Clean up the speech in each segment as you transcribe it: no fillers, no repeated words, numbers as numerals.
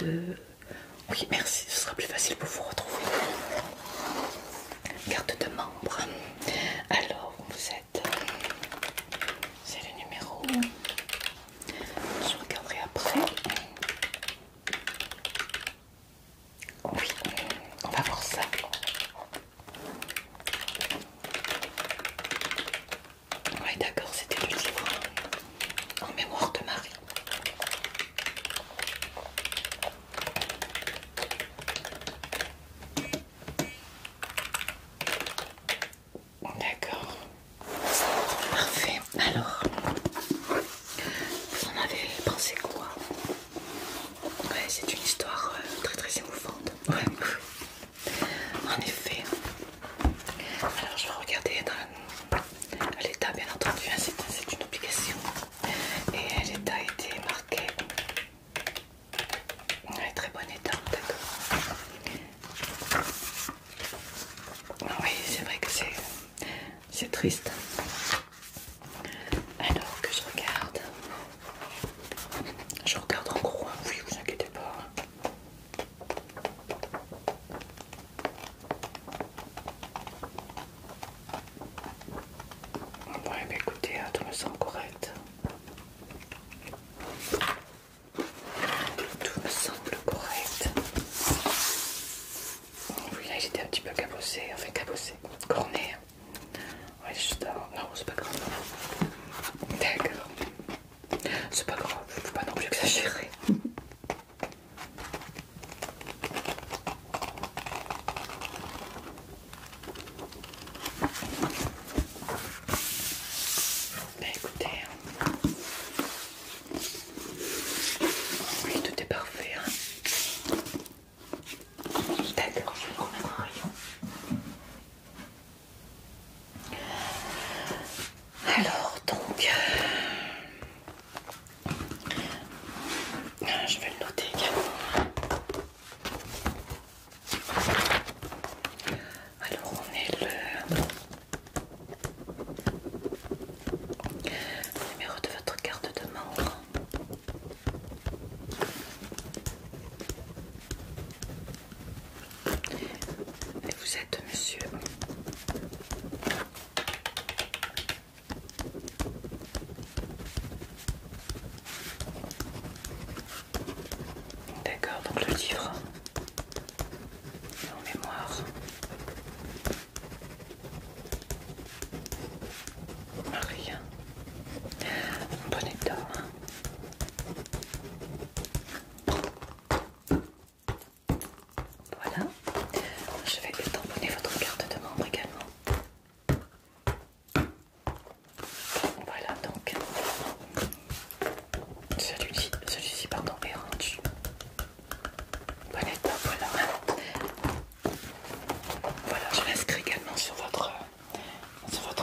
de... Oui, merci, ce sera plus facile pour vous retrouver. Carte de membre. Alors, vous êtes... C'est le numéro... Je regarderai après. Oui, on va voir ça. Oui, d'accord, c'était le livre en mémoire de Marie. D'accord. Parfait. Alors, vous en avez pensé quoi? Ouais, c'est une histoire très très émouvante. Ouais, en effet. Alors, je vais regarder dans l'état, bien entendu, hein, c'est une obligation. Et l'état a été marqué. Ouais, très bon état, d'accord. Oui, c'est vrai que c'est triste. Alors que je regarde en gros, hein. Oui, vous inquiétez pas. Ouais, mais écoutez, tout me semble correct. Tout me semble correct. Oui, là, il était un petit peu cabossé, enfin cabossé, corné. Ouais, juste avant. Non, c'est pas grave. D'accord. C'est pas grave, faut pas non plus exagérer. Ben écoutez, oui, tout est parfait. Hein. D'accord, je vais remettre un rayon. Alors, donc, je vais le noter également. Alors, on est le numéro de votre carte de membre. Et vous êtes monsieur. D'accord, donc le livre en mémoire. Rien. Bon état. Hein. Voilà. Je vais tamponner votre carte de membre également. Voilà donc. Celui-ci pardon, est rendu. Bon état, voilà. Voilà, je l'inscris également sur votre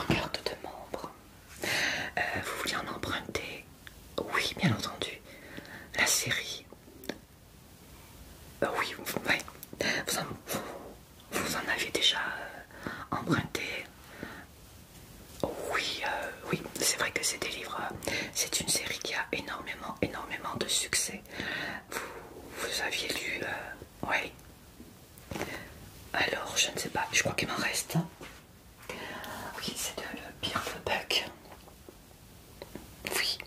carte de membre. Vous vouliez en emprunter? Oui, bien entendu. La série. Oui, ouais. Vous en aviez déjà emprunté. Oui, oui, c'est vrai que c'est des livres. C'est une série qui a énormément de succès. Vous aviez lu. Oui. Alors, je ne sais pas, je crois qu'il m'en reste. Oui, c'est de Birlebuck. Oui.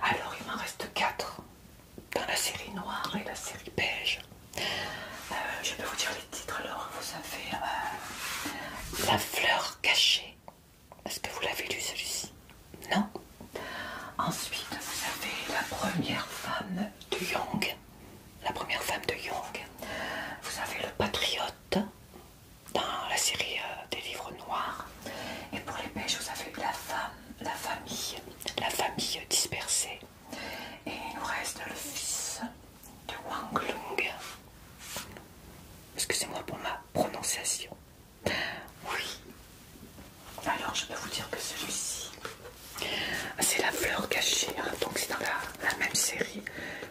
Alors, il m'en reste 4 dans la série noire et la série beige. Je peux vous dire les titres. Alors, vous avez La fleur cachée. Est-ce que vous l'avez lu celui-ci? Non. Ensuite, vous avez La première femme de Young. La première femme de Young. Vous avez Le Patriote dans la série des livres noirs. Et pour les beiges, vous avez la famille dispersée. Et il nous reste Le fils de Wang Lung. Excusez-moi pour ma prononciation. Oui. Alors je peux vous dire que celui-ci, c'est La fleur cachée. Hein. Donc c'est dans la même série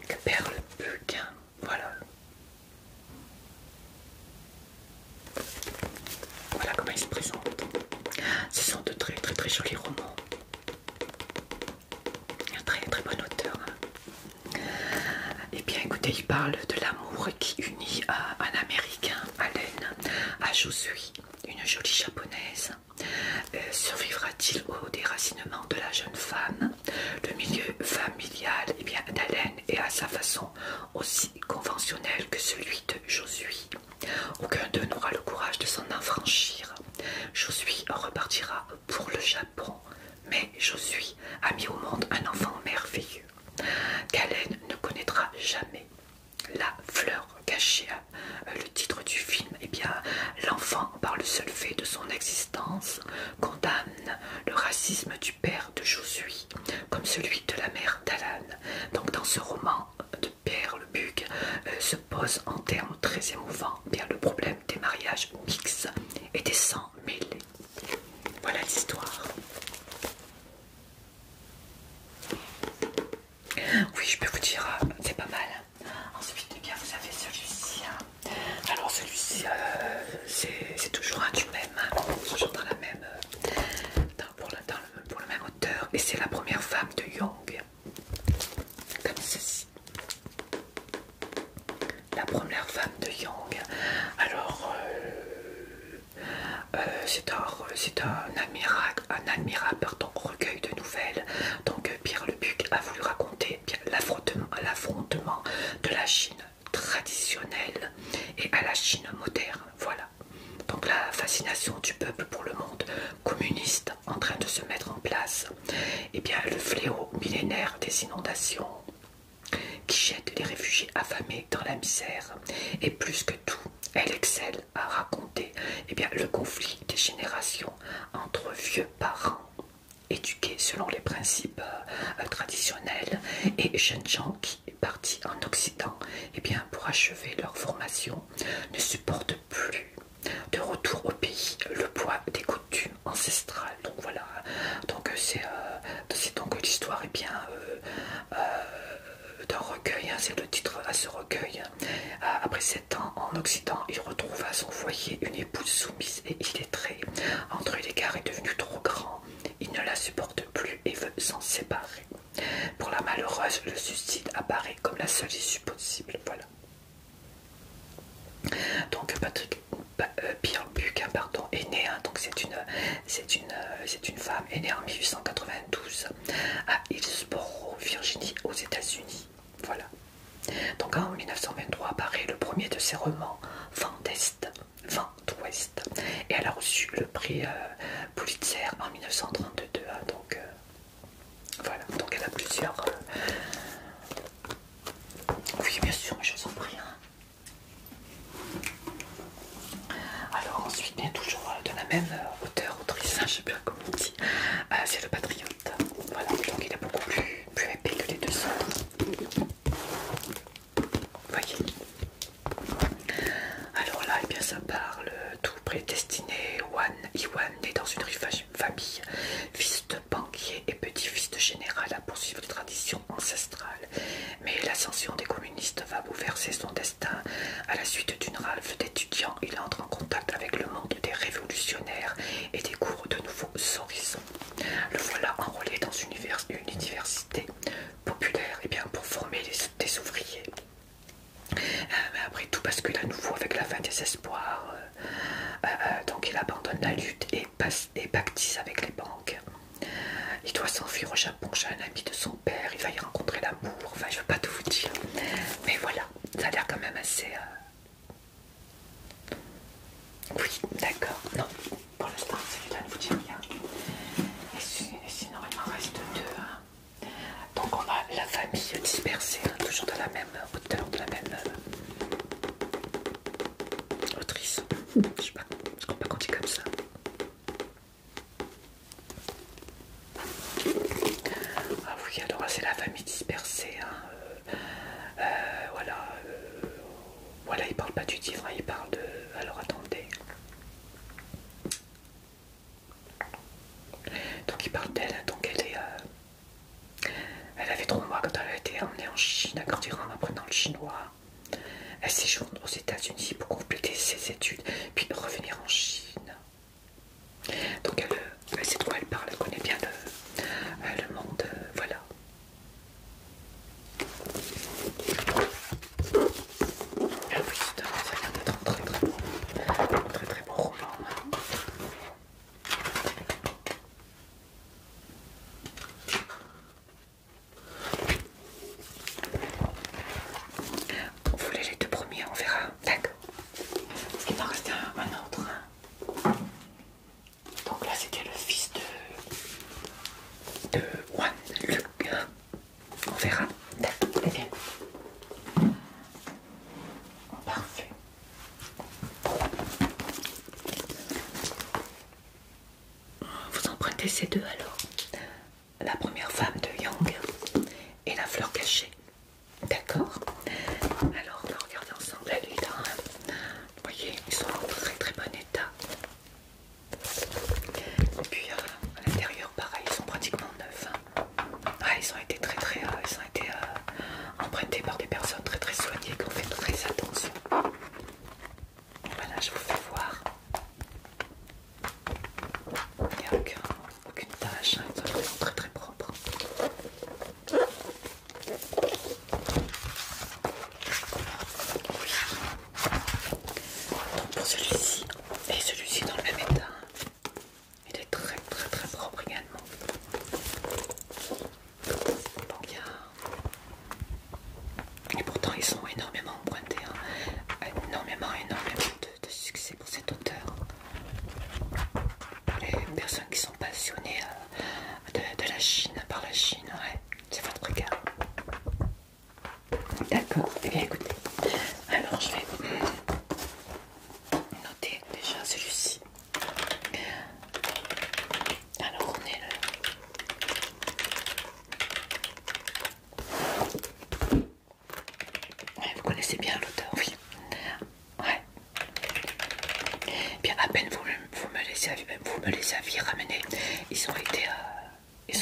que Birlebuck. Hein. Voilà. Voilà comment il se présente. Ce sont de très jolis romans. Un très bon auteur. Hein. Eh bien écoutez, et il parle de l'amour qui unit un Américain, Allen, à Josui, une jolie japonaise. Survivra-t-il au déracinement de la jeune femme? Le milieu familial d'Allen est à sa façon aussi conventionnel que celui de Josui. Aucun d'eux n'aura le courage de s'en affranchir. Josui repartira pour le Japon, mais Josui a mis au monde un enfant merveilleux qu'Allen ne connaîtra jamais. La fleur cachée, le titre du film, l'enfant, par le seul fait de son existence, condamne le racisme du père de Josui, comme celui de la mère d'Alan. Donc dans ce roman de Pierre Le Buc se pose en termes très émouvants le problème des mariages mixtes et des sangs mêlés. Voilà l'histoire. Oui, je peux vous dire, c'est pas mal. Ensuite, vous avez celui-ci. Alors celui-ci, c'est toujours un du même, toujours dans la même, pour le même auteur. Et c'est la première femme de Young, comme ceci. La première femme de Young. Alors, c'est un admirable recueil de nouvelles. Donc Pierre Le Buc a voulu raconter l'affrontement de la Chine traditionnelle et à la Chine moderne. Voilà. Donc la fascination du peuple pour le monde communiste en train de se mettre en place. Le fléau millénaire des inondations qui jette les réfugiés affamés dans la misère. Et plus que tout, elle excelle à raconter le conflit des générations entre vieux parents éduqués selon les principes traditionnels et jeunes gens qui, partis en Occident pour achever leur formation, ne supportent plus de retour au pays le poids des coutumes ancestrales. Donc voilà, donc c'est donc l'histoire d'un recueil, c'est le titre à ce recueil. Après 7 ans en Occident, il retrouve à son foyer une épouse soumise et illettrée. Entre l'écart est devenu trop grand, il ne la supporte plus et veut s'en séparer. Pour la malheureuse, le suicide apparaît comme la seule issue possible. Voilà. Donc Pierre Buc est né, donc c'est une femme, est née en 1892 à Hillsborough, Virginie, aux États-Unis. Voilà. Donc en 1923 apparaît le premier de ses romans, Vent d'Ouest, et elle a reçu le prix Pulitzer en 1932. Donc voilà, donc elle a plusieurs. Oui, bien sûr, mais je vous en prie. Alors ensuite, toujours de la même autrice, je ne sais plus comment on dit, c'est Le Patriote. Voilà, donc il est beaucoup plus épais que les deux autres. Voyez. Alors là, ça parle tout prédestiné. Iwan né dans une riche famille, fils de banquier et petit-fils de général à poursuivre les traditions ancestrales. Mais l'ascension des communistes va bouleverser son destin. À la suite d'une rafle d'étudiants, il entre en contact avec le monde des révolutionnaires et découvre de nouveaux horizons. Le voilà enrôlé dans une université populaire pour former des ouvriers. Mais après tout bascule à nouveau avec la fin des espoirs. Donc il abandonne la lutte et pactise avec les banques. Il doit s'enfuir au Japon chez un ami de son père. Il va y rencontrer l'amour. Enfin, je ne veux pas tout vous dire. Mais voilà, ça a l'air quand même assez... Oui, d'accord. Non, pour l'instant, celui-là ne vous dit rien. Et sinon, il m'en reste deux. Donc on a La famille dispersée, toujours de la même auteur, de la même autrice. Je crois pas qu'on dit comme ça. Ah oui, alors c'est La famille dispersée. Voilà, il parle pas du livre, il parle de... Alors attendez. Donc il parle d'elle, donc elle avait 3 mois quand elle a été emmenée en Chine à grandir en apprenant le chinois. Elle séjourne aux États-Unis pour compléter ses études, puis revenir en Chine. Donc elle sait de quoi elle parle, elle connaît bien le monde, voilà. emprunter ces deux alors. La première femme de Yang et la fleur cachée. D'accord. Alors on va regarder ensemble la lune. Vous voyez, ils sont en très très bon état. Et puis à l'intérieur, pareil, ils sont pratiquement neufs. Ah, ils ont été ils ont été empruntés par des personnes très très soignées qui ont fait très attention. Voilà, je vous fais voir. Il n'y a aucune tache, hein, ils sont vraiment très très propres. Donc pour celui-ci et celui-ci dans le même état, il est très très très propre également. Donc il y a... Et pourtant ils sont énormément empruntés, hein. Énormément de succès pour cet auteur. Les personnes qui sont passionnées de la Chine, par la Chine, ouais, c'est votre cas. D'accord, eh bien écoutez, alors je vais noter déjà celui-ci. Alors on est ouais, vous connaissez bien l'auteur, oui. Ouais. Bien à peine vous me les aviez ramenés, ils sont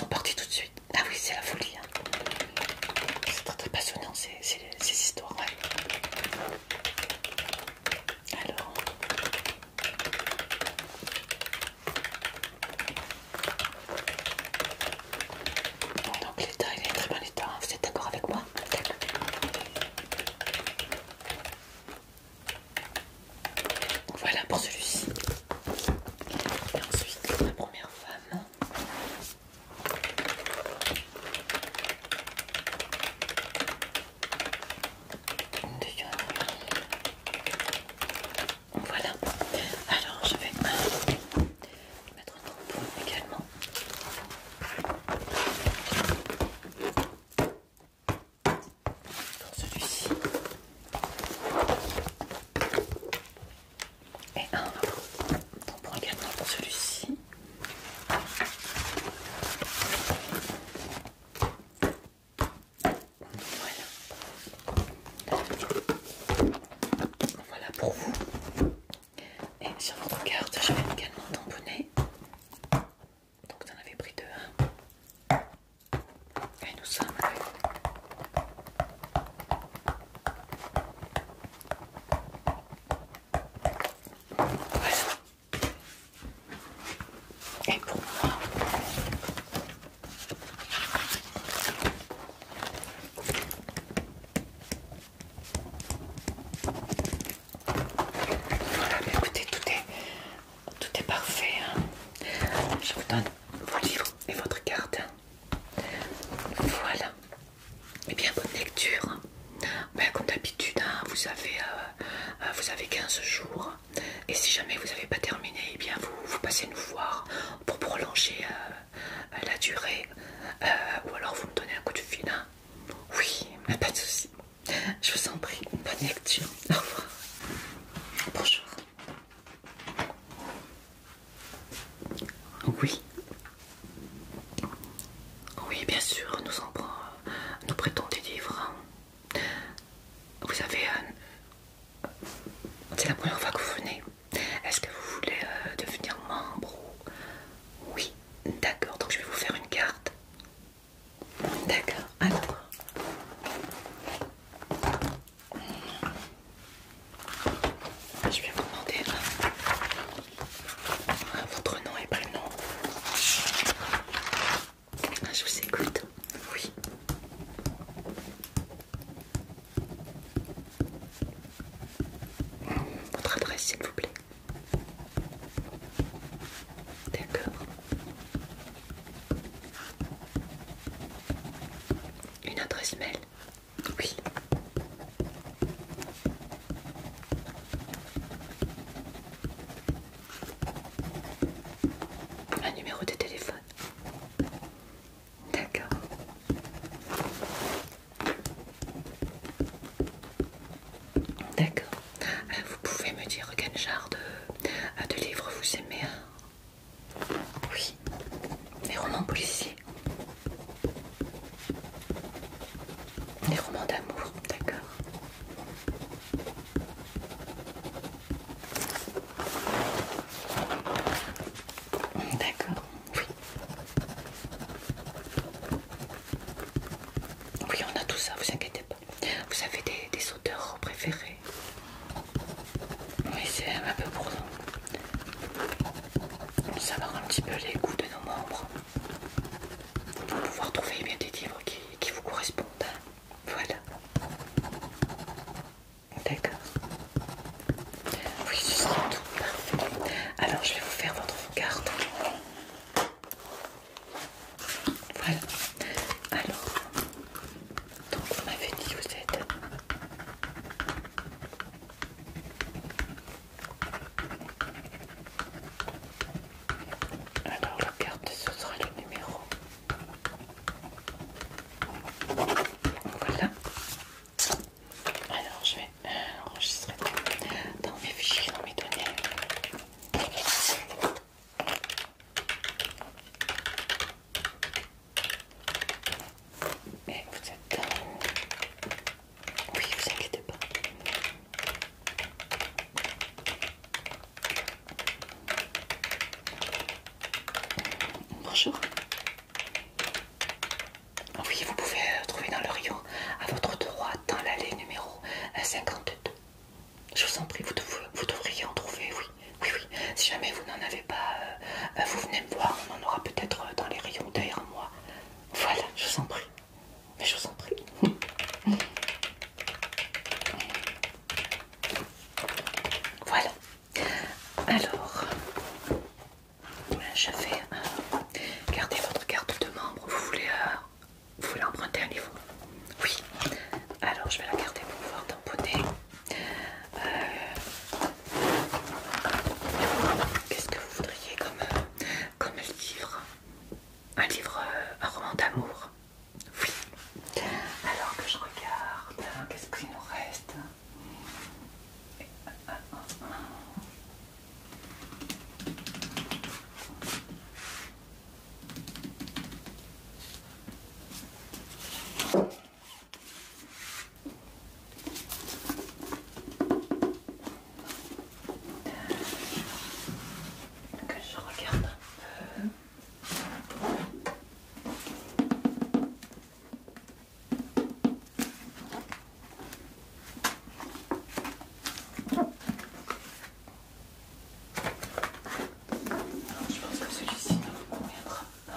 partis tout de suite. Ah oui, c'est la folie, hein. C'est très très passionnant ces histoires, ouais. Alors donc l'état, il est très bon état, hein. Vous êtes d'accord avec moi? Voilà pour celui-ci. Et ensuite, la première femme. Voilà. Alors, je vais mettre un tampon également. Pour celui-ci. Et un tampon également pour celui-ci. Voilà pour vous. Et sur votre carte, je vais également tamponner. Donc vous en avez pris deux. Et nous sommes voilà. Et pour moi, voilà, mais écoutez, tout est parfait, hein. Je vous donne vos livres et votre carte. Voilà. Et bien, bonne lecture. Ben, comme d'habitude, hein, vous avez 15 jours. Et si jamais vous n'avez pas terminé, eh bien, vous passez nous voir pour prolonger la durée. Ou alors vous me donnez un coup de fil, hein. Oui, mais pas de souci. Je vous en prie. Bonne lecture. Au revoir. Bonjour. Oui. Oui, bien sûr, nous prêtons des livres. Vous avez... c'est la première fois que vous venez. Est-ce que vous voulez devenir membre ou... Oui, d'accord, donc je vais vous faire une carte. D'accord, alors... Je vais vous demander votre nom et prénom. petit peu les goûts de nos membres pour pouvoir trouver bien des livres qui vous correspondent. Voilà. D'accord. Oui, ce sera tout. Parfait. Alors, je vais vous faire votre carte. Voilà. Alors, donc vous m'avez dit vous êtes... Alors, la carte, ce sera le numéro. Voilà. Alors, je vais enregistrer dans mes fichiers, dans mes données. Et vous êtes dans... Oui, vous inquiétez pas. Bonjour. Oui, vous pouvez trouver dans le rayon à votre droite, dans l'allée numéro 52. Je vous en prie, vous devriez en trouver, oui. Oui, oui. Si jamais vous n'en avez pas, vous venez me voir, on en aura peut-être dans les rayons derrière moi. Voilà, je vous en prie. Mais je vous en prie. Voilà. Alors, je vais garder votre carte de membre. Vous voulez emprunter un livre? Oui. Alors, je vais la garder pour pouvoir tamponner. Qu'est-ce que vous voudriez comme livre? Un livre, un roman d'amour? Oui. Alors que je regarde, qu'est-ce qu'il nous reste? Que je regarde un peu. Je pense que celui-ci ne vous conviendra pas.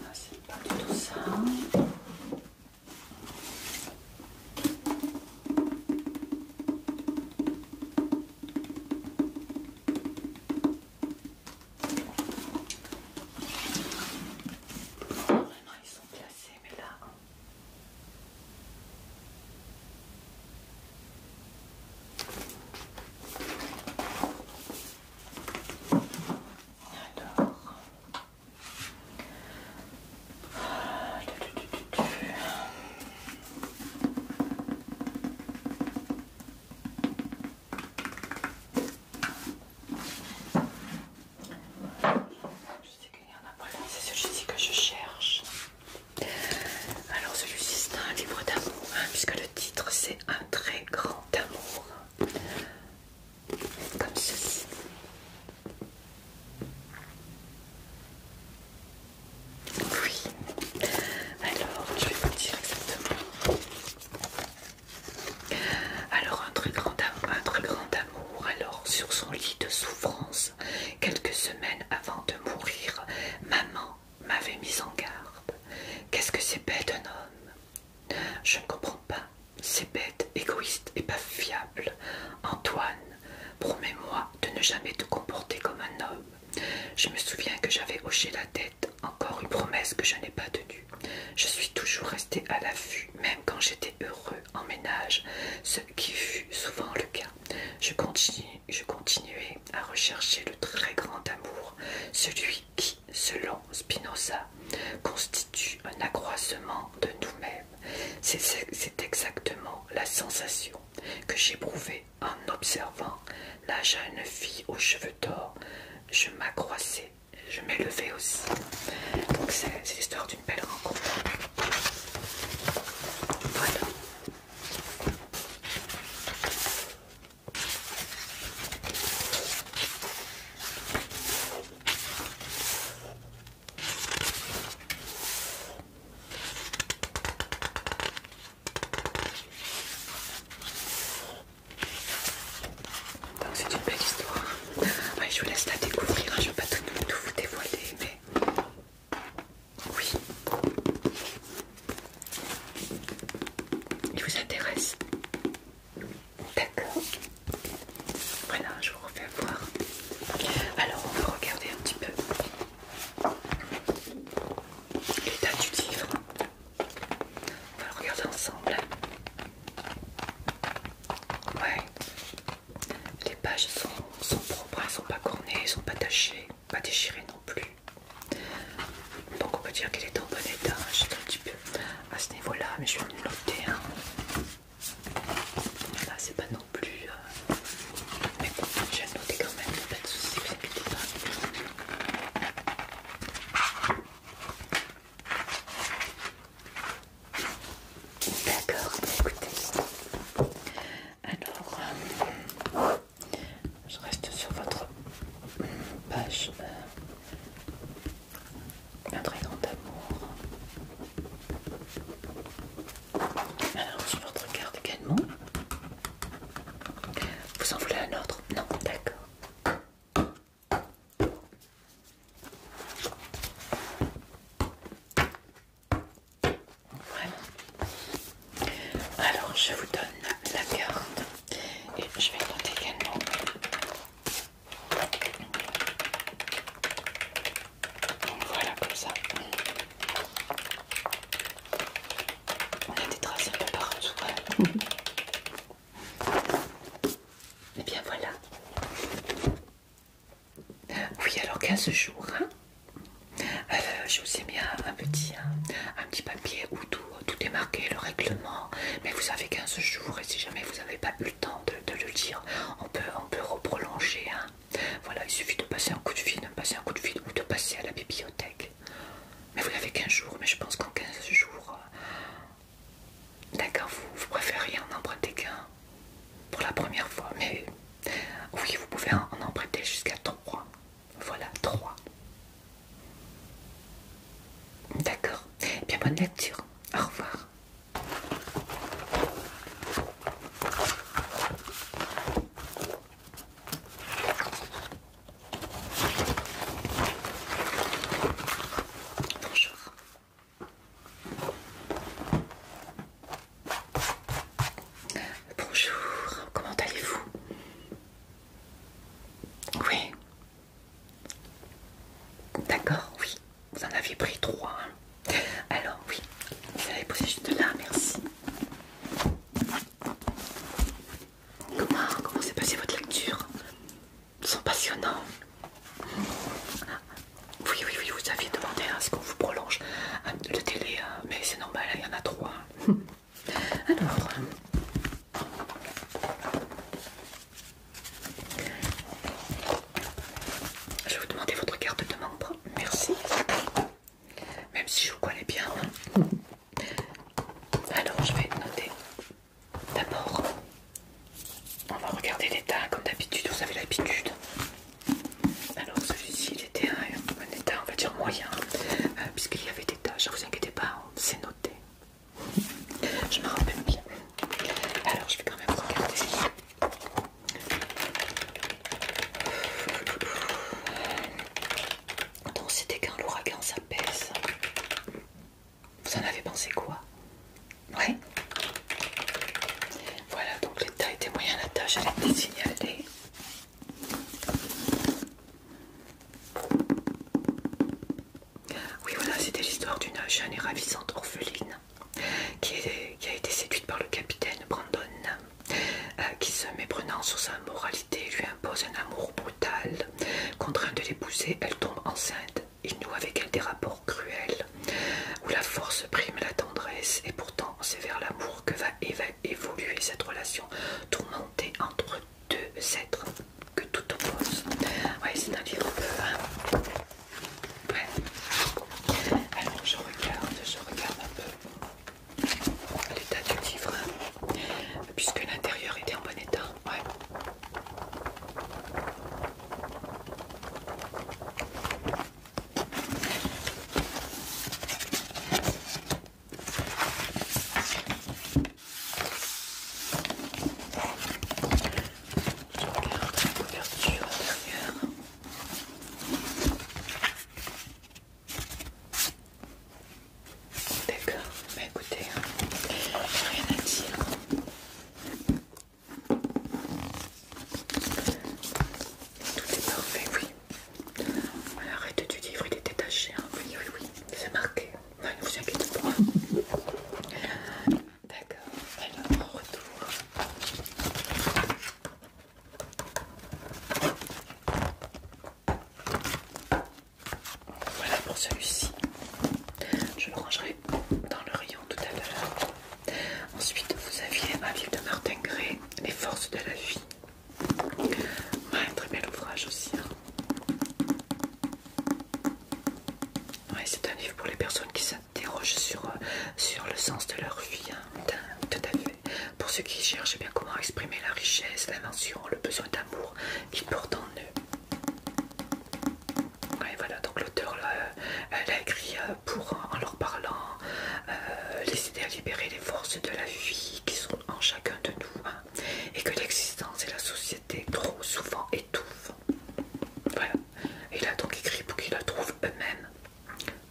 Ah, c'est pas du tout ça. Vraiment, ils sont placés, mais là... Alors... Je sais qu'il y en a pas là, c'est celui-ci que je cherche. Alors celui-ci c'est un livre d'amour, hein, puisque le titre c'est Un très grand amour. Comme ceci. Oui. Alors je vais vous dire exactement. Alors un très grand amour, alors sur son lit de souffrance, quelques semaines avant de mourir, maman m'avait mise en garde. Qu'est-ce que c'est bête un homme? Je ne comprends pas. C'est bête, égoïste et pas fiable. Antoine, promets-moi de ne jamais te comporter comme un homme. Je me souviens que j'avais hoché la tête, encore une promesse que je n'ai pas tenue. Je suis toujours restée à l'affût, même quand j'étais heureux en ménage, ce qui fut souvent le cas. Je continuais à rechercher le très grand amour, celui qui, selon Spinoza, constitue un accroissement de nous-mêmes. C'est exactement la sensation que j'éprouvais en observant la jeune fille aux cheveux d'or. Je m'accroissais, je m'élevais aussi. Donc c'est l'histoire d'une belle rencontre. Voilà. vous intéresse? D'accord. Voilà, je vous refais voir. Alors, on va regarder un petit peu l'état du livre. On va le regarder ensemble. Ouais. Les pages sont propres, elles sont pas cornées, elles sont pas tachées, pas déchirées non plus. Donc on peut dire qu'elle est en bon état, juste un petit peu à ce niveau-là, mais je vais me noter. Hein. Là, c'est pas non plus. Mais bon, je vais le noter quand même, pas de soucis, vous inquiétez pas. D'accord, écoutez. Alors, je reste sur votre page. Un très grand amour. Alors, sur votre carte également. Vous en voulez un autre? Non, d'accord. Voilà. Alors, je vous donne la carte et je vais noter également. Voilà, comme ça. On a des traces un peu partout. Et bien voilà. Oui, alors 15 jours. Hein. Je vous ai mis un petit papier où tout est marqué, le règlement. Mais vous avez 15 jours et si jamais vous n'avez pas eu le temps de le lire, on peut reprolonger. Hein. Voilà, il suffit de passer un coup de fil, ou de passer à la bibliothèque. Mais vous avez 15 jours, mais je pense qu'en 15 jours... D'accord, vous préférez en emprunter qu'un pour la première fois, mais oui, vous pouvez en emprunter jusqu'à 3. Voilà, 3. D'accord. Eh bien, bonne lecture. Au revoir. Bonjour. Bonjour. Comment allez-vous? Oui. D'accord, oui. Vous en aviez pris 3. Hein. Alors, oui. Vous allez poser juste là, merci. Comment s'est passée votre lecture? Ils sont passionnants. Oui, vous aviez demandé à ce qu'on vous prolonge le délai, mais c'est normal, il y en a 3. Alors, je vais vous demander votre carte de membre. Merci. Même si je vous connais bien. Hein. Alors, je vais noter. D'abord, on va regarder l'état, comme d'habitude, vous avez l'habitude. Alors, celui-ci, il était un état, on va dire, moyen, puisqu'il y avait des taches, ne vous inquiétez pas, c'est noté. Je me rappelle bien. Alors, je vais quand même regarder. Donc, c'était quand l'ouragan s'apaise. Vous en avez pensé quoi? Ouais. Voilà, donc l'état était moyen, la tâche elle a été signalée. Oui, voilà, c'était l'histoire d'une jeune et ravissante orpheline qui a été séduite pour ceux qui cherchent bien comment exprimer la richesse, l'invention, le besoin d'amour qu'ils portent en eux. Ouais, voilà, donc l'auteur elle a écrit en leur parlant, les aider à libérer les forces de la vie qui sont en chacun de nous, hein, et que l'existence et la société trop souvent étouffent. Voilà, il a donc écrit pour qu'ils trouvent eux-mêmes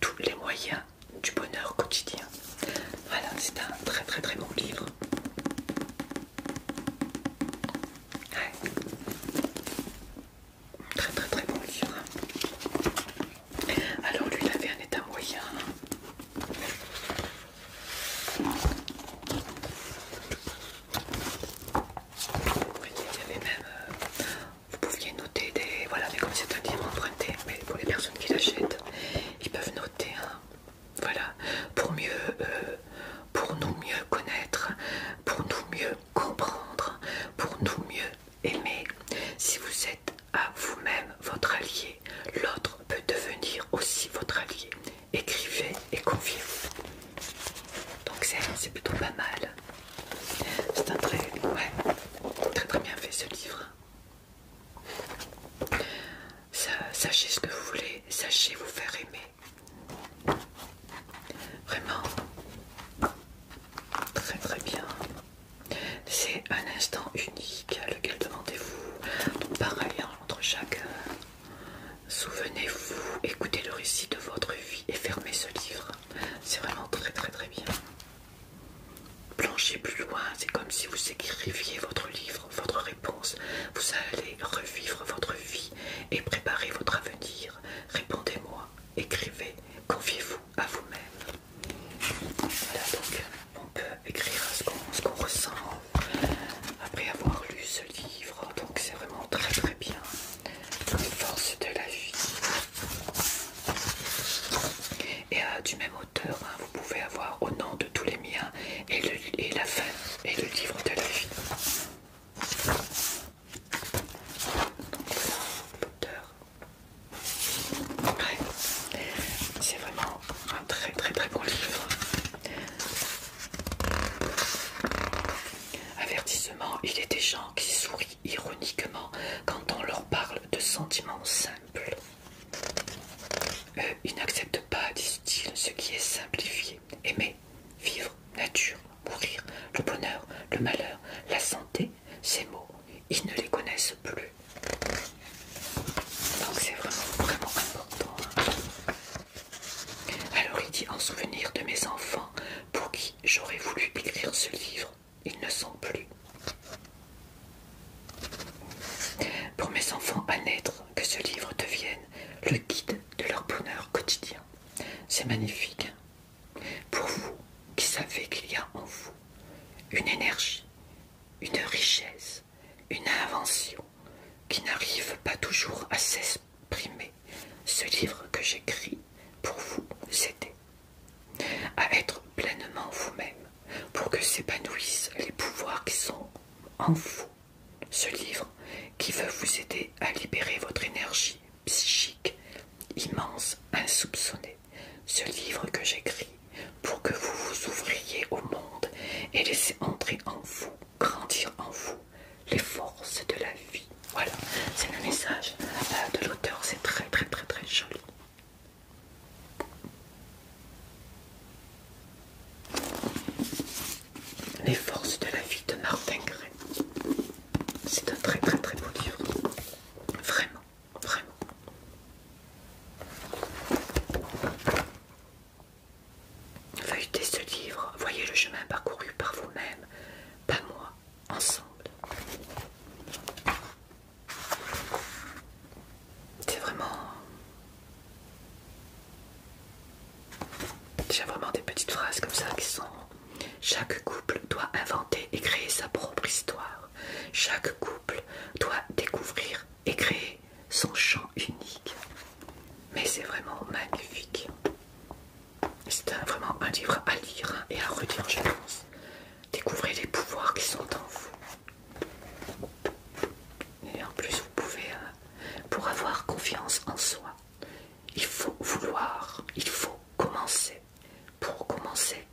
tous les moyens du bonheur quotidien. Voilà, c'est un très très très bon livre. Ouais. Très très très bon livre. Alors lui il avait un état moyen. Il y avait même, vous pouviez noter des, voilà, mais comme c'est un livre emprunté, mais pour les personnes qui l'achètent, ils peuvent noter, hein, voilà, pour nous mieux connaître, pour nous mieux comprendre, pour nous mieux aimer. Si vous êtes à vous-même votre allié, l'autre peut devenir aussi votre allié. Écrivez et confiez-vous. Donc c'est plutôt pas mal. C'est un très, ouais, très très bien fait ce livre. Sachez ce que vous voulez, sachez vous faire aimer. Vraiment, très très bien. C'est un instant unique, lequel demandez-vous. Donc pareil, hein, entre chaque... souvenez-vous, écoutez le récit de votre vie et fermez ce livre. C'est vraiment très très très bien. Plongez plus loin, c'est comme si vous écriviez votre livre, votre réponse. Vous allez revivre votre vie et préparer votre avenir. Répondez-moi, écrivez, confiez-vous à vous-même. Voilà, donc on peut écrire ce qu'on ressent après avoir lu ce livre. Donc c'est vraiment très très bien. Les forces de la vie. Et du même auteur, hein, vous pouvez avoir Au nom de tous les miens et la fin et le livre de la vie. L'auteur. Ouais. C'est vraiment un très très très bon livre. Avertissement, il est des gens qui sourient ironiquement quand on leur parle de sentiments simples. Ils n'acceptent pas, disent-ils, ce qui est simplifié. Aimer, vivre, nature, mourir, le bonheur, le malheur, la santé, ces mots, ils ne les connaissent plus. Donc c'est vraiment, vraiment important. Alors il dit en souvenir de mes enfants pour qui j'aurais voulu écrire ce livre. Ils ne sont plus. Pour mes enfants à naître, que ce livre devienne le guide de leur bonheur quotidien. C'est magnifique. Pour vous qui savez qu'il y a en vous une énergie, une richesse, une invention qui n'arrive pas toujours à s'exprimer, ce livre que j'écris pour vous aider à être pleinement vous-même, pour que s'épanouissent les pouvoirs qui sont en vous. Ce livre qui veut vous aider à libérer votre énergie psychique immense, insoupçonnée. Ce livre que j'écris pour que vous vous ouvriez au monde et laissez entrer en vous, grandir en vous les forces de la vie. Voilà, c'est le message de l'auteur, c'est très très très très joli. Les forces de la vie de Martin Gray. C'est un très très très beau livre. Vraiment, vraiment. Feuilletez ce livre, voyez le chemin parcouru par vous-même, pas moi, ensemble. C'est vraiment... J'ai vraiment des petites phrases comme ça qui sont... Chaque couple doit inventer et créer sa propre histoire. Chaque couple doit découvrir et créer son chant unique. Mais c'est vraiment magnifique. C'est vraiment un livre à lire et à relire, je pense. Découvrez les pouvoirs qui sont en vous. Et en plus, vous pouvez, pour avoir confiance en soi, il faut vouloir, il faut commencer. Pour commencer,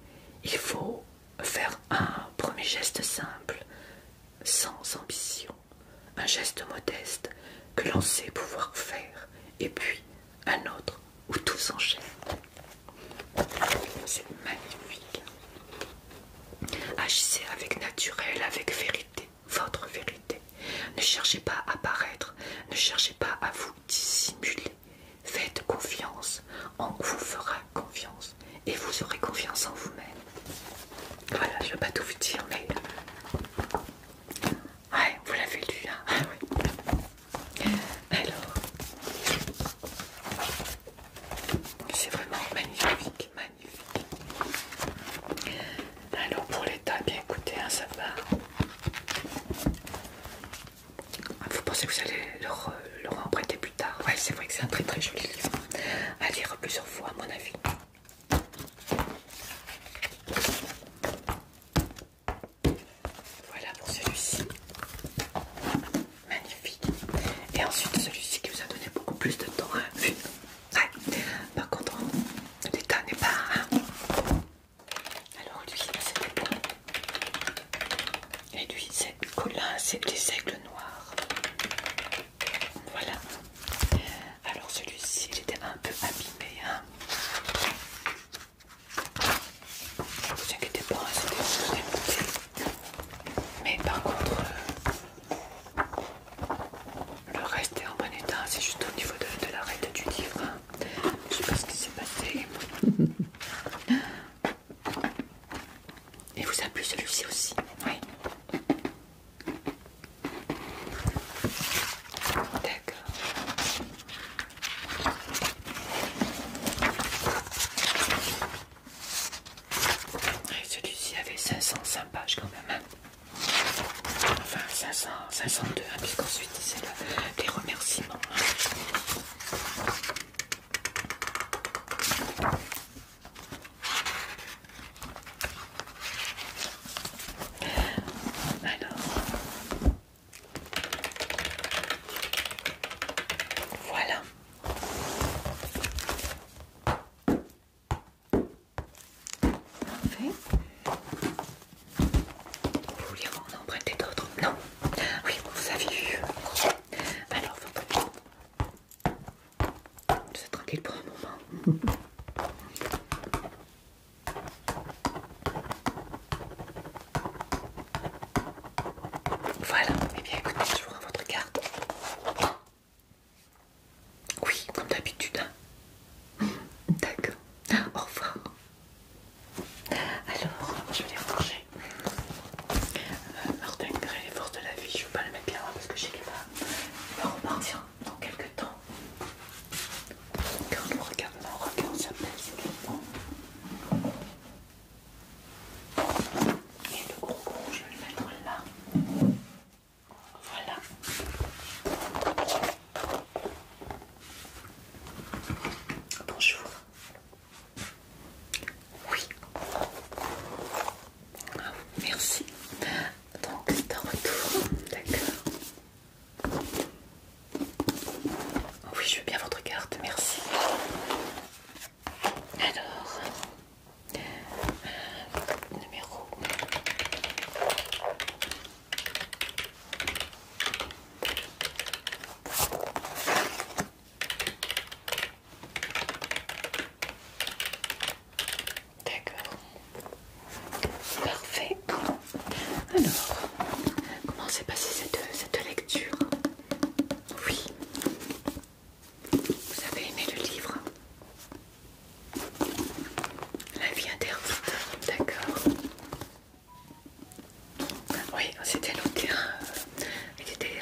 il faut faire un premier geste simple. pensez pouvoir faire, et puis un autre où tout s'enchaîne. C'est magnifique. Agissez avec naturel, avec vérité, votre vérité. Ne cherchez pas à paraître, ne cherchez pas à vous dissimuler. Faites confiance, on vous fera confiance et vous aurez confiance en vous-même. Voilà, je ne vais pas tout vous dire, mais ouais, vous l'avez lu, hein. Ah, oui. Alors, c'est vraiment magnifique, magnifique. Alors pour l'état, bien écoutez, hein, ça va. Vous pensez que vous allez leur emprunter plus tard? Ouais, c'est vrai que c'est un très très joli livre à lire plusieurs fois, à mon avis. Voilà pour celui-ci. Magnifique. Et ensuite celui-ci qui vous a donné beaucoup plus de temps, hein, vu. Ouais. Par contre, l'état n'est pas... Hein. Alors lui, c'était bon. Et lui, c'est Colin, c'est les aigles noirs. Voilà. Alors celui-ci, il était un peu abîmé. Hein. Ne vous inquiétez pas, hein, c'était noté. Mais par contre, le reste est en bon état. C'est juste au niveau de l'arête du livre. Hein. Je sais pas ce qui s'est passé. Et vous a plu celui-ci aussi? Oui. D'accord. Et celui-ci avait 505 pages quand même. Hein. Enfin 502, hein, puisqu'ensuite c'est les remerciements. Hein. Alors, voilà. Parfait. Vous vouliez en emprunter d'autres? Non. Oui, vous avez vu. Alors, vous êtes tranquille pour un moment. Voilà. Eh bien, écoutez, je vous rends votre carte. Oui, comme d'habitude. Hein. D'accord. Au revoir. Alors, je vais les ranger. Martin Gray, force de la vie, je ne vais pas le mettre bien loin parce que je sais qu'il va repartir dans quelques temps. Quand on regarde, s'appelle bon. Et le gros, je vais le mettre là. Voilà. Bonjour. Oui. Ah, merci. Donc c'est un retour. D'accord. Oui, je veux bien votre carte, merci. Alors, numéro. D'accord. Parfait. Alors, comment s'est passée cette lecture? Oui. Vous avez aimé le livre? La vie interdite, d'accord. Oui, c'était noté, hein. Il était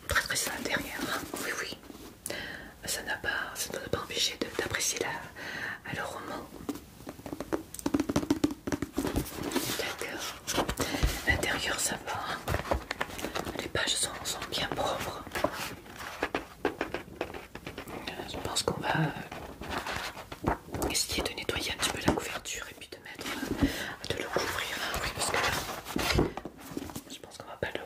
très très sale derrière, hein. Oui, oui. Ça ne doit pas empêcher d'apprécier le roman. D'accord. L'intérieur, ça va, hein. Les pages sont bien propres. Je pense qu'on va essayer de nettoyer un petit peu la couverture et puis de le couvrir, hein. Oui, parce que là, je pense qu'on va pas le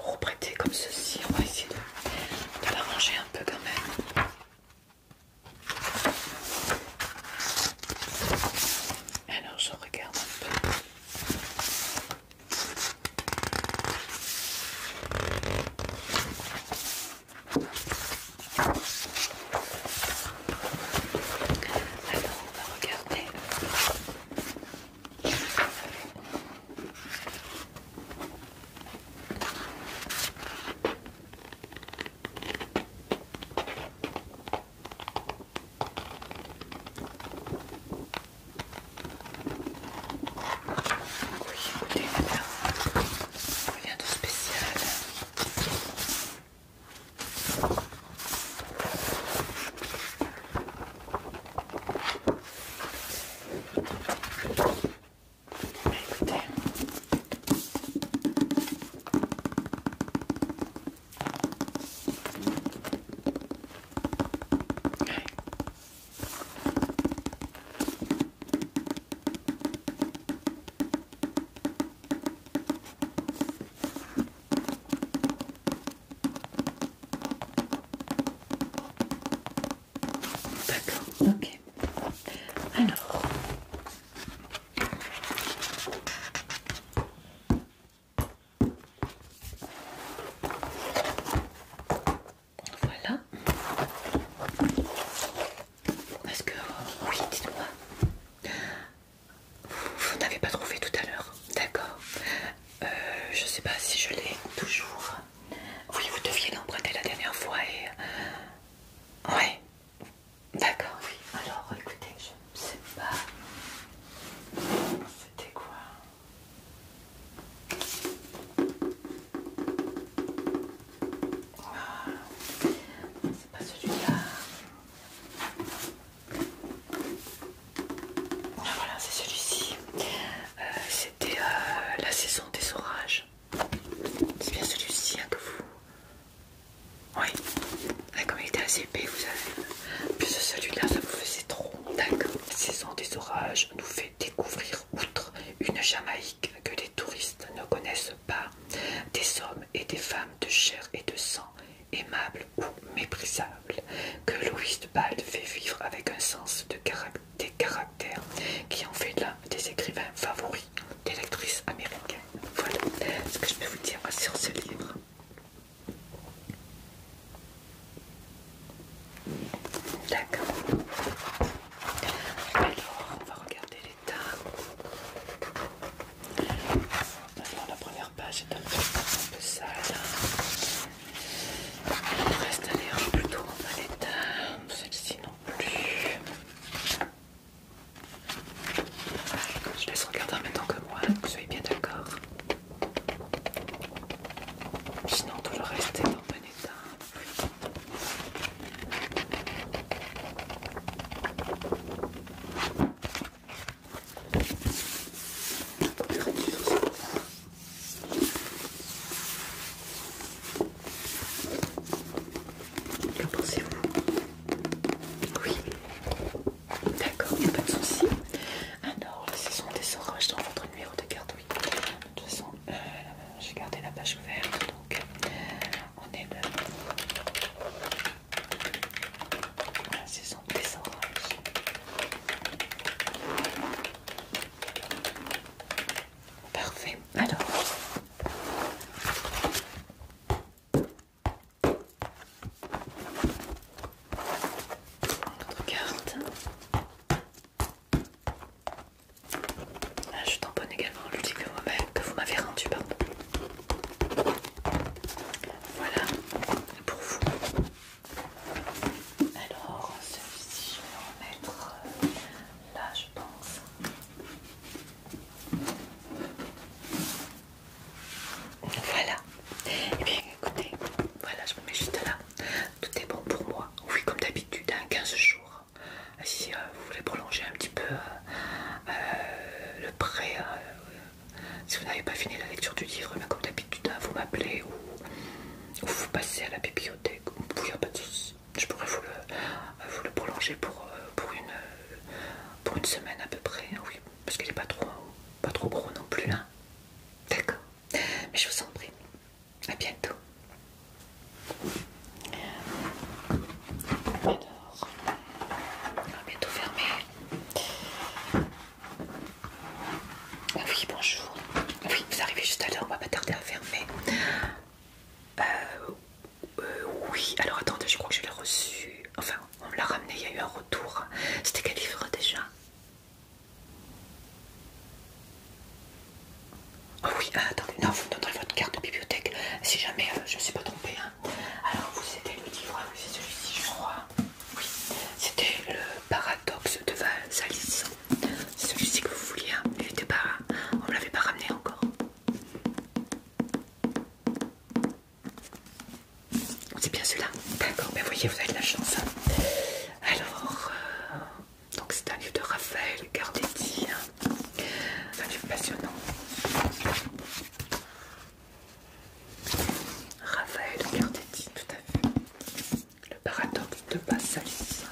des femmes de chair et de sang, aimables ou méprisables, que Louise de Balde fait vivre avec un sens des caractères qui en fait l'un des écrivains favoris des lectrices américaines. Voilà ce que je peux vous dire sur ce livre. D'accord. Alors, on va regarder l'état. Alors, la première page est un peu sale. Le reste a l'air plutôt en bon état. Celle-ci non plus. Je laisse regarder en même temps que moi, que vous soyez bien d'accord. Sinon, tout le reste est en bon état. Qu'en pensez-vous? Oui, d'accord, il n'y a pas de souci. Alors, la saison des orages dans votre numéro de carte, oui. De toute façon, j'ai gardé la page ouverte, donc on est là. La saison des orages. Parfait. Alors, notre carte. Ah, je tamponne également l'outil que vous m'avez rendu, pardon. Voilà, pour vous. Alors, celui-ci, je vais le remettre là, je pense. Voilà. Eh bien, écoutez, voilà, je me mets juste là. Tout est bon pour moi. Oui, comme d'habitude, 15 jours. Si vous voulez prolonger un petit peu le prêt, si vous n'avez pas fini la lecture du livre, mais comme d'habitude, vous m'appelez ou vous passez à la bibliothèque. Il n'y a pas de souci. Je pourrais vous le prolonger pour une semaine à peu près. Oui, parce qu'il n'est pas trop gros non plus. Hein. D'accord. Mais je vous en prie. À bientôt. Alors, bientôt fermé. Ah oui, bonjour. Oui, vous arrivez juste à l'heure, on va pas tarder à fermer. Oui, alors attendez, je crois que je l'ai reçu. Enfin, on me l'a ramené, il y a eu un retour. C'était quel livre déjà? Oh oui, attendez, non, vous me donnerez votre carte de bibliothèque si jamais je ne suis pas trompée. Hein. Alors, vous, c'était le livre, oui, c'est celui-ci, je crois. Oui, c'était le paradoxe de Vasalis. C'est celui-ci que vous vouliez. Hein. Il était pas, on me l'avait pas ramené encore. C'est bien celui-là. D'accord, mais voyez, vous avez de la chance. Hein. Alors, donc c'est un livre de Raphaël Gardetti. Hein. C'est un livre passionnant. Raphaël Gardetti, tout à fait. Le paradoxe de Vasalis.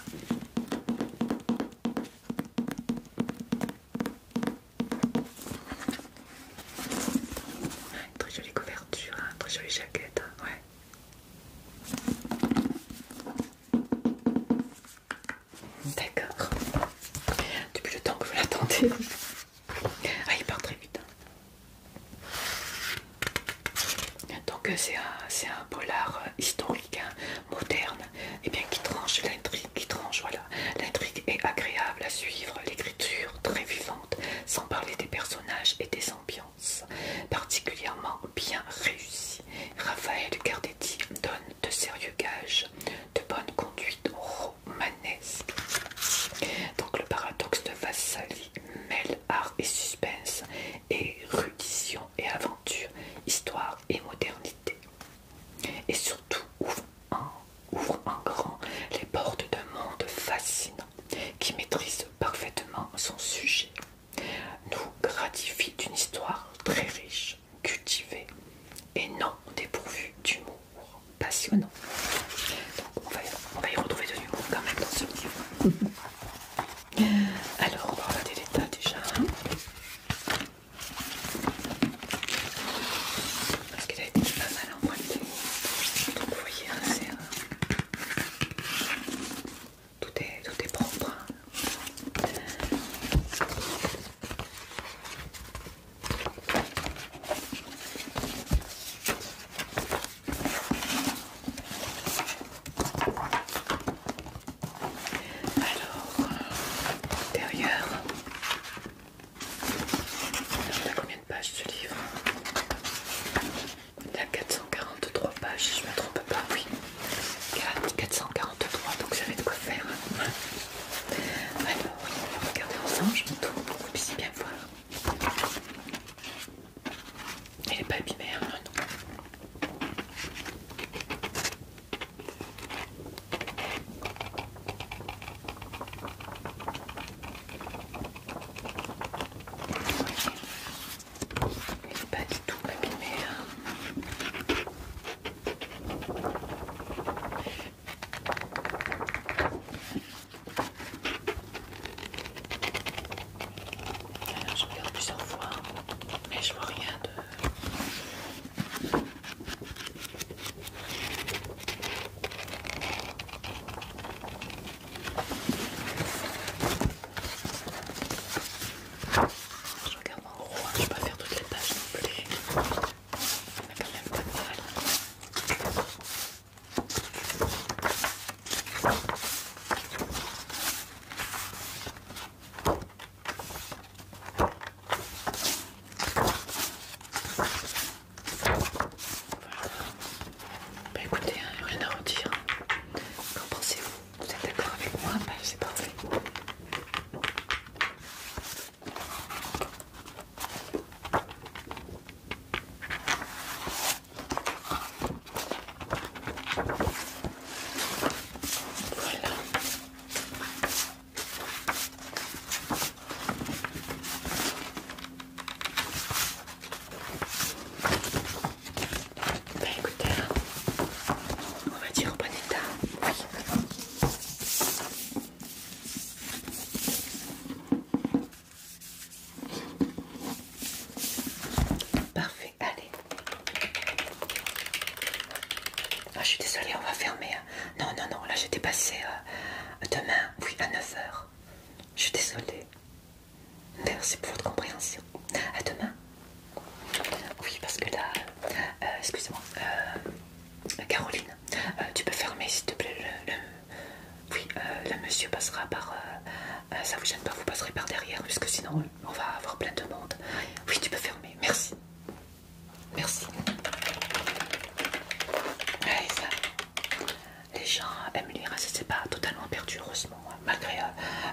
Une très jolie couverture, hein, très jolie jaquette. Hein, ouais. D'accord. Depuis le temps que vous l'attendez. Ah, il part très vite. Donc c'est un polar historique, hein, moderne, et bien qui tranche l'intrigue, voilà. L'intrigue est agréable à suivre, l'écriture très vivante, sans parler des personnages et des ambiances, particulièrement bien réussie. Raphaël Gardetti donne de sérieux gages de bonne conduite romanesque. Donc le paradoxe de Vasali mêle art et suspense, érudition et aventure, histoire et modernité. Et surtout ouvre en grand les portes d'un monde fascinant qui maîtrise parfaitement son sujet. Nous gratifie d'une histoire très riche, cultivée et non dépourvue d'humour passionnant. Donc on va y retrouver de l'humour quand même dans ce livre. Alors on va regarder l'état déjà. je suis désolée, on va fermer. Non, non, non, là j'ai dépassé demain, oui, à 9 heures. Je suis désolée. Merci pour votre compréhension. À demain. Oui, parce que là, excusez-moi, Caroline, tu peux fermer s'il te plaît. Oui, le monsieur passera par... ça vous gêne pas, vous passerez par derrière, parce que sinon on va avoir plein de monde. Oui, tu peux fermer, merci. Merci. Ouais, ça, les gens aiment lire, ça c'est pas totalement perdu, heureusement, malgré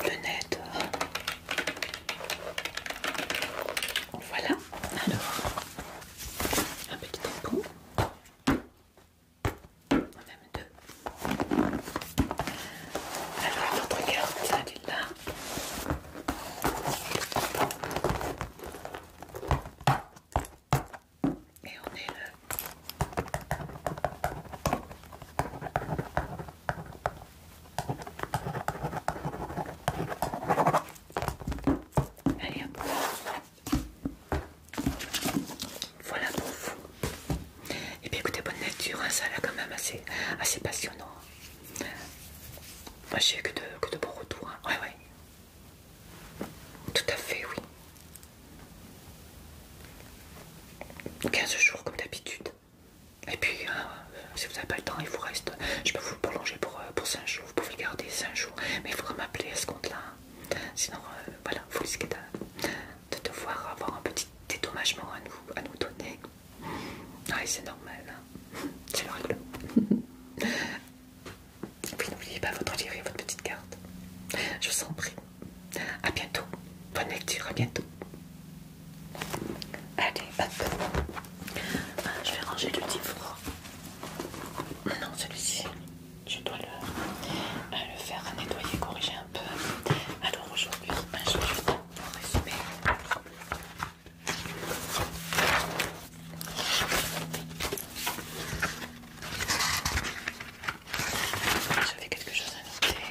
le net. Voilà, alors, un petit tampon, même deux. Alors, votre carte, elle est là. Et on est là. Allez hop. Voilà pour vous. Et bien écoutez, bonne lecture, hein, ça a l'air quand même assez passionnant. Moi j'ai eu que de bons retours. Hein. Ouais, ouais. Tout à fait, oui. 15 jours comme d'habitude. Et puis, si vous n'avez pas le temps, il vous reste. Je peux vous le prolonger pour 5 jours. Vous pouvez le garder 5 jours. Mais il faudra m'appeler à ce compte-là. Sinon, voilà, vous risquez de devoir avoir un petit dédommagement à nous donner. Ouais, c'est normal. Hein. C'est le règlement. Puis n'oubliez pas votre livre et votre petite carte. Je vous en prie. À bientôt. Bonne lecture, à bientôt. Allez, hop. Je vais ranger le livre. Non, celui-ci, je dois le faire nettoyer, corriger un peu. Alors aujourd'hui, je vais juste en résumer. J'avais quelque chose à noter.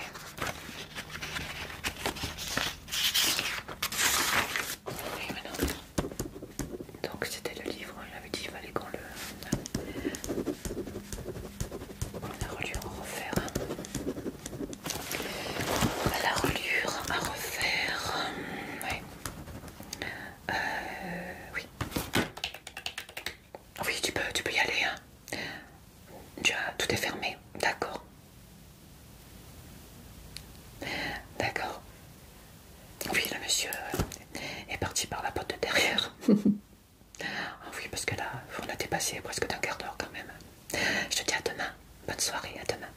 Et voilà. Donc c'était le livre, il avait dit qu'il fallait qu'on la reliure à refaire. La reliure à refaire. Ouais. Oui. Oui, tu peux y aller. Hein. Tout est fermé. D'accord. D'accord. Oui, le monsieur est parti par la porte de derrière. Ah oui, parce que là, on a dépassé presque d'un quart d'heure quand même. Je te dis à demain. Bonne soirée, à demain.